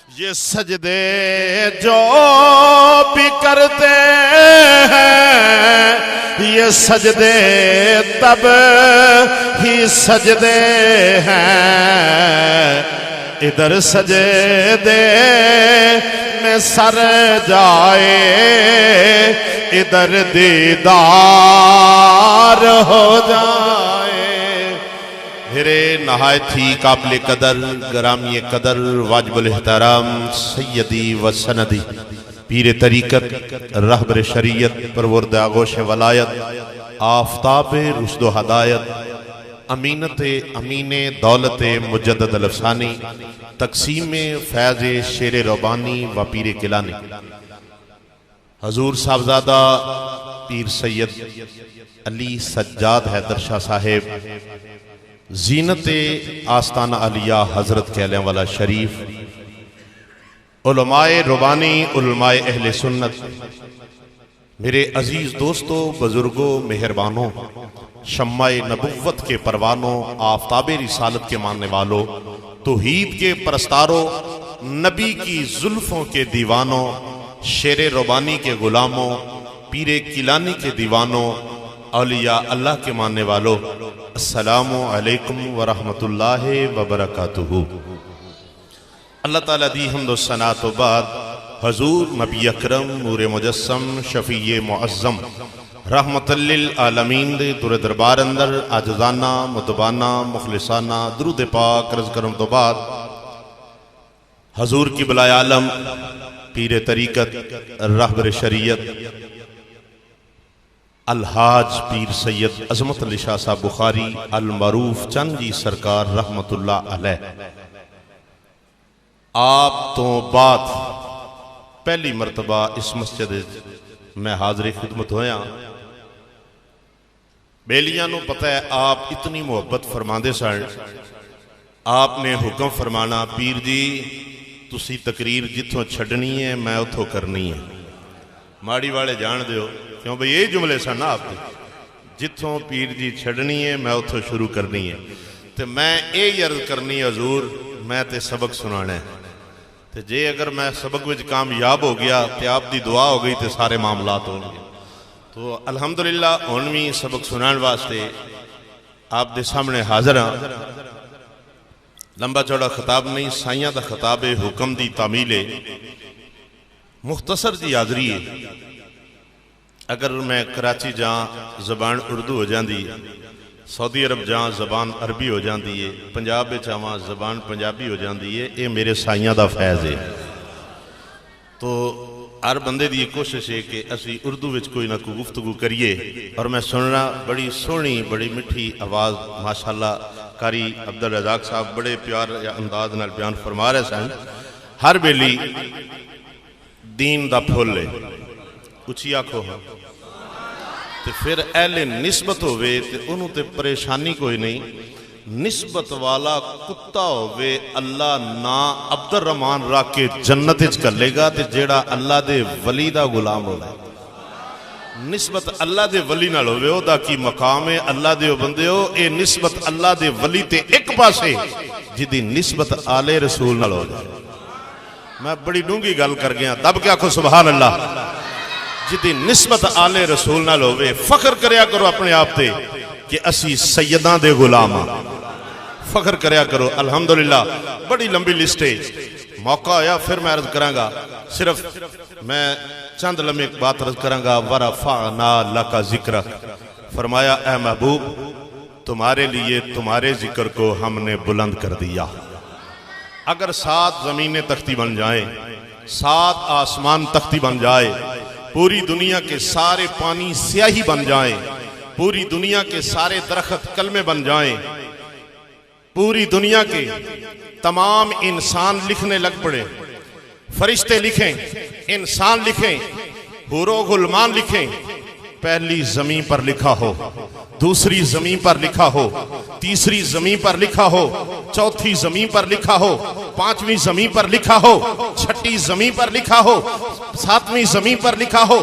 یہ سجدے جو بھی کرتے ہیں یہ سجدے تب ہی سجدے ہیں، ادھر سجدے میں سر جائے ادھر دیدار ہو جائے۔ میرے نہایت ہی قابل قدر گرامی قدر واجب الاحترام سیدی و سندی پیر طریقت رہبر شریعت پرورد آغوش ولایت آفتاب رشد و ہدایت امینت امین دولت مجدد الافسانی تقسیم فیض شیر ربانی و پیر کلانی حضور صاحبزادہ پیر سید علی سجاد حیدر شاہ صاحب زینت آستانہ علیہ حضرت کہلیں والا شریف علماء ربانی علماء اہل سنت میرے عزیز دوستوں بزرگوں مہربانوں شمع نبوت کے پروانوں آفتاب رسالت کے ماننے والوں توحید کے پرستاروں نبی کی زلفوں کے دیوانوں شیر ربانی کے غلاموں پیر کلانی کے دیوانوں اولیاء اللہ کے ماننے والوں السلام علیکم ورحمت اللہ وبرکاتہ۔ اللہ تعالیٰ دی حمد و ثنا تو بعد حضور نبی اکرم نور مجسم شفیع معظم رحمت للعالمین دے در دربار اندر عاجزانہ متبانہ مخلصانہ درود پاک عرض کرم تو بعد حضور کی بلائے عالم پیر طریقت رہبر شریعت الحاج پیر سید عظمت علی شاہ صاحب بخاری المعروف چند جی سرکار رحمت اللہ علیہ آپ تو بعد پہلی مرتبہ اس مسجد میں حاضر خدمت ہویا بیلیاں نو پتہ ہے آپ اتنی محبت فرماندے سن آپ نے حکم فرمانا پیر جی تسی تقریر جتوں چھڑنی ہے میں اتھو کرنی ہے ماڑی والے جان دیو کیوں بھئی یہی جملے سن آپ جتوں پیر جی چھڑنی ہے میں اتھو شروع کرنی ہے تو میں یہ عرض کرنی حضور میں تے سبق سنانا ہے تے جے اگر میں سبق وچ کامیاب ہو گیا تے آپ دی دعا ہو گئی تے سارے معاملات ہو گئے تو الحمدللہ ہونویں سبق سنان واسطے آپ دے سامنے حاضر ہاں لمبا چوڑا خطاب نہیں سائیاں دا خطاب حکم دی تعمیل مختصر دی حاضری ہے اگر میں کراچی جہاں زبان اردو ہو جاندی ہے سعودی عرب جہاں زبان عربی ہو جاندی ہے پنجاب جہاں زبان پنجابی ہو جاندی ہے یہ میرے سائیاں دا فیض ہے تو ہر بندے دی کوشش ہے کہ اسی اردو وچ کوئی نہ کوئی گفتگو کریے اور میں سننا بڑی سونی بڑی مٹھی آواز ماشاءاللہ قاری عبدالرزاق صاحب بڑے پیار انداز نال بیان فرما رہے سن ہر بیلی دین دا پھول لے اچھی آنکھو ہاں تو پھر اہل نسبت ہوئے تو انہوں تے پریشانی کوئی نہیں نسبت والا کتا ہوئے اللہ نا عبد الرحمن را کے جنت اچ کر لے گا تے جیڑا اللہ دے ولی دا غلام ہوئے نسبت اللہ دے ولی نہ ہوئے ہو دا کی مقام ہے اللہ دے بندے ہو اے نسبت اللہ دے ولی تے ایک پاسے جدی نسبت آل رسول نہ ہوئے میں بڑی ڈونگی گل کر گیا دب کیا کو سبحان اللہ جدی نسبت آل رسول نہ ہوئے فخر کریا کرو اپنے آپ تے کہ اسی سیدان دے غلام فخر کریا کرو الحمدللہ بڑی لمبی لسٹ ہے موقع آیا پھر میں عرض کروں گا صرف میں چند لمحے بات عرض کروں گا ورفعنا لک ذکرک فرمایا اے محبوب تمہارے لیے تمہارے ذکر کو ہم نے بلند کر دیا اگر 7 زمینیں تختی بن جائیں 7 آسمان تختی بن جائے پوری دنیا کے سارے پانی سیاہی بن جائیں پوری دنیا کے سارے درخت کلمے بن جائیں پوری دنیا کے تمام انسان لکھنے لگ پڑے فرشتے لکھیں انسان لکھیں حور و غلمان لکھیں پہلی زمین پر لکھا ہو دوسری زمین پر لکھا ہو تیسری زمین پر لکھا ہو چوتھی زمین پر لکھا ہو پانچویں زمین پر لکھا ہو چھٹی زمین پر لکھا ہو ساتویں زمین پر لکھا ہو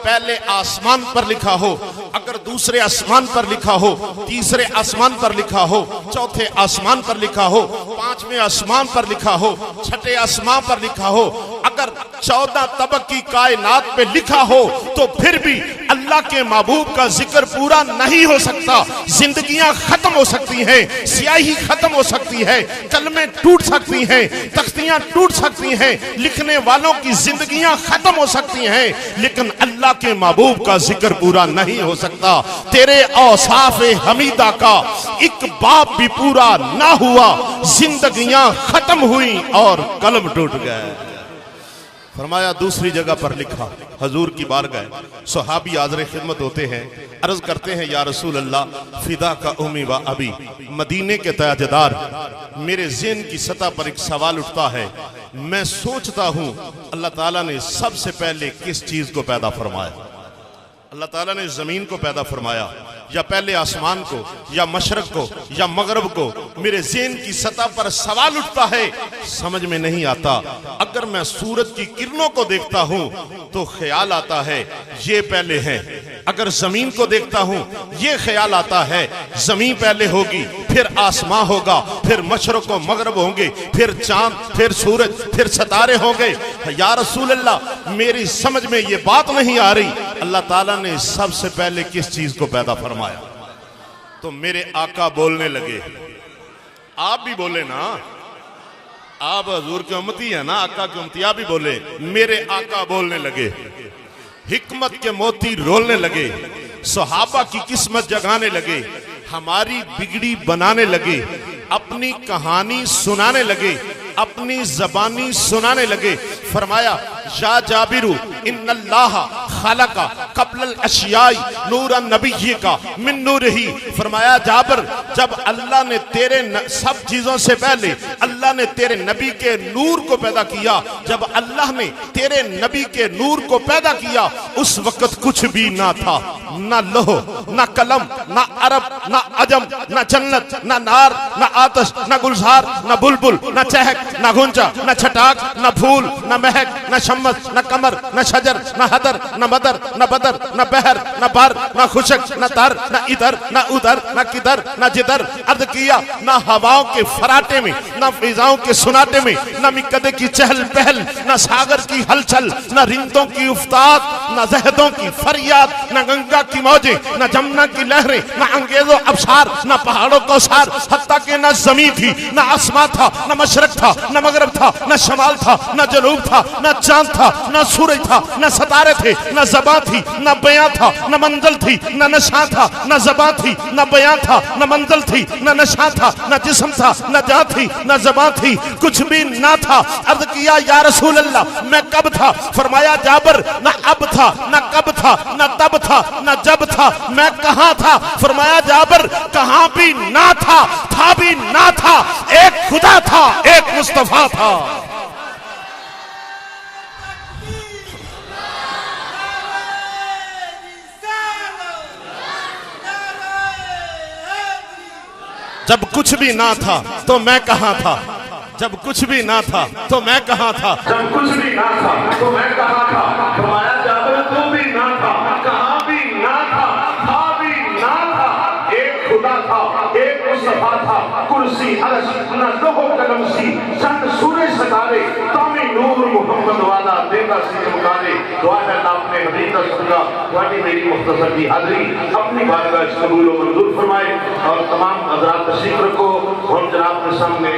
پہلے آسمان پر لکھا ہو اگر دوسرے آسمان پر لکھا ہو، تیسرے آسمان پر لکھا ہو، چوتھے آسمان پر لکھا ہو، پانچویں آسمان پر لکھا ہو، چھٹے آسمان پر لکھا ہو، اگر 14 طبق کی کائنات پہ لکھا ہو تو پھر بھی اللہ کے محبوب کا ذکر پورا نہیں ہو سکتا۔ زندگیاں ختم ہو سکتی ہیں، سیاہی ختم ہو سکتی ہے، کلمیں ٹوٹ سکتی ہیں، تختیاں ٹوٹ سکتی ہیں، لکھنے والوں کی زندگیاں ختم ہو سکتی ہیں، لیکن اللہ کے محبوب کا ذکر پورا نہیں ہو سکتا۔ تیرے اوصاف حمیدہ کا ایک باب بھی پورا نہ ہوا، زندگیاں ختم ہوئیں اور قلم ٹوٹ گئے۔ فرمایا دوسری جگہ پر لکھا، حضور کی بارگاہ صحابی حاضر خدمت ہوتے ہیں، عرض کرتے ہیں یا رسول اللہ فدا کا امی و ابی، مدینے کے تاجدار، میرے ذہن کی سطح پر ایک سوال اٹھتا ہے، میں سوچتا ہوں اللہ تعالیٰ نے سب سے پہلے کس چیز کو پیدا فرمایا؟ اللہ تعالیٰ نے زمین کو پیدا فرمایا یا پہلے آسمان کو یا مشرق کو یا مغرب کو؟ میرے ذہن کی سطح پر سوال اٹھتا ہے، سمجھ میں نہیں آتا۔ اگر میں سورج کی کرنوں کو دیکھتا ہوں تو خیال آتا ہے یہ پہلے ہے، اگر زمین کو دیکھتا ہوں یہ خیال آتا ہے زمین پہلے ہوگی، پھر آسمان ہوگا، پھر مشرق و مغرب ہوں گے، پھر چاند، پھر سورج، پھر ستارے ہوں گے۔ یا رسول اللہ میری سمجھ میں یہ بات نہیں آ رہی، اللہ تعالیٰ نے سب سے پہلے کس چیز کو پیدا فرمایا؟ تو میرے آقا بولنے لگے، آپ بھی بولے نا، آپ حضور کے امتی ہیں نا، آقا کے امتی، آپ بھی بولے۔ میرے آقا بولنے لگے، حکمت کے موتی رولنے لگے، صحابہ کی قسمت جگانے لگے، ہماری بگڑی بنانے لگے، اپنی کہانی سنانے لگے، اپنی زبانی سنانے لگے۔ فرمایا یا جابر ان اللہ خلق قبل الاشیاء نور النبی کا من نور ہی۔ فرمایا جابر جب اللہ نے تیرے سب چیزوں سے پہلے اللہ نے تیرے نبی کے نور کو پیدا کیا، جب اللہ نے تیرے نبی کے نور کو پیدا کیا اس وقت کچھ بھی نہ تھا، نہ لوح، نہ قلم، نہ عرب، نہ عجم، نہ جنت، نہ نار، نہ آتش، نہ گلزار، نہ بلبل، نہ چہک، نہ گھنچا، نہ چھٹاک، نہ پھول، نہ مہک، نہ شمس، نہ قمر، نہ شجر، نہ حدر، نہ مدر، نہ بدر، نہ بحر، نہ بر، نہ خشک، نہ تر، نہ ادھر، نہ ادھر، نہ کدھر، نہ جدھر عرض کیا، نہ ہواؤں کے فراٹے میں، نہ فضاؤں کے سناٹے میں، نہ مکدے کی چہل پہل، نہ ساگر کی ہلچل، نہ رندوں کی افتاد، نہ زہدوں کی فریاد، نہ گنگا کی موجیں، نہ جمنا کی لہریں، نہ انگیز و ابشار، نہ پہاڑوں کو سار، حتیٰ کہ نہ زمین تھی، نہ آسمان تھا، نہ مشرق تھا، نہ مغرب تھا، نہ شمال تھا، نہ جنوب تھا، نہ چاند تھا، نہ سورج تھا، نہ ستارے تھے، نہ زباں تھی، نہ بیاں تھا، نہ منزل تھی، نہ نشاں تھا، نہ زباں تھی، نہ بیاں تھا، نہ منزل تھی، نہ نشاں تھا، نہ جسم تھا، نہ جہاں تھی، نہ زباں تھی، کچھ بھی نہ تھا۔ عرض کیا یا رسول اللہ میں کب تھا؟ فرمایا جابر نہ اب تھا، نہ کب تھا، نہ تب تھا، نہ جب تھا، میں کہاں تھا؟ فرمایا جابر کہاں بھی نہ تھا، تھا بھی نہ تھا، ایک خدا تھا، ایک مصطفیٰ تھا۔ جب کچھ بھی نہ تھا تو میں کہاں تھا، جب کچھ بھی نہ تھا تو میں کہاں تھا، جب کچھ بھی نہ تھا تو میں کہاں تھا۔ فرمایا جابر تو بھی نہ تھا، کہاں بھی نہ تھا، تھا بھی نہ تھا، ایک خدا تھا، ایک مصطفیٰ تھا۔ کرسی عرش نہ لوح و قلم سی، چند سورج ستارے، تامی نور محمد والا دیگا سی چمکارے۔ دعا ہے اللہ اپنے حبیب کا صدقہ تھوڑی میری مختصر کی حاضری اپنی بارگاہ قبول و منظور فرمائے، اور تمام حضرات تشریف رکھو، ہم جناب کے سامنے